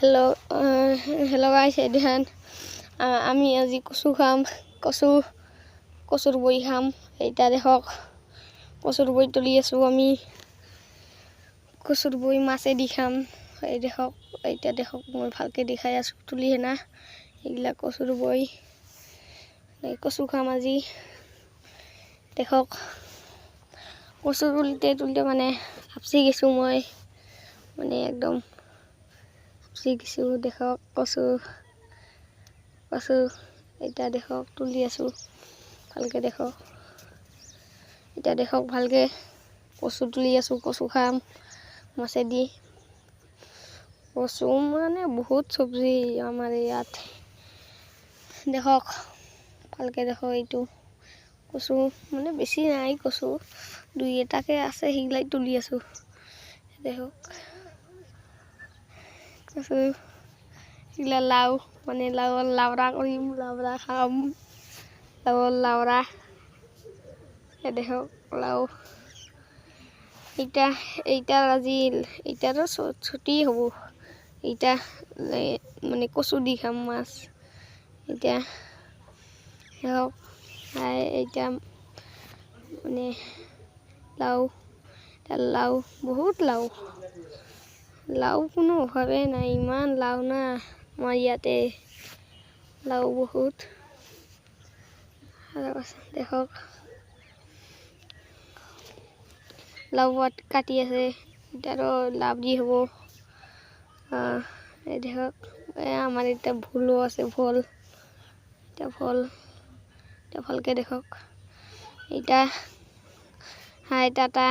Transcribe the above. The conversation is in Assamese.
হেল্ল' গাইছ ধ্যান আমি আজি কচু খাম কচুৰ বই খাম এইটা দেখক কচুৰ বই তুলি আছো আমি কচুৰ বই মাছে দি খাম এই দেখক এইটা দেখক মই ভালকে দেখাই আছো তুলি হেনা এইগিলা কচুৰ বই এই কচু খাম আজি দেখক কচু তুলতে মানে আপচি গেছো মই মানে একদম শিকিছো দেখক কচু এটা দেখক তুলি আছো ভালকে দেখক এটা দেখক ভালকে কচু তুলি আছো কচু খাম মাছে দি কচু মানে বহুত সবজি আমাৰ ইয়াত দেখক ভালকে দেখক এইটো কচু মানে বেছি নাই কচু দুই এটাকে আছে হিগলাই তুলি আছো দেখক কচু ইলা লাউ মানে লাউৰা কৰিম লাউৰা খাম লাউৰা দেখক লাউ এইটা আজি এইটাৰো ছুটি হ'ব এইটা মানে কচু দি খাম মাছ এইটা দেখক এইটা মানে লাউ বহুত লাউ কোনো অভাৱে নাই ইমান লাউ না আমাৰ ইয়াতে লাউ বহুত দেখক লাউ কাটি আছে এটারও লাভ দি হব এই দেখক আমার এটা ভুলও আছে ভুল এটা ভালকে দেখক এটা এটা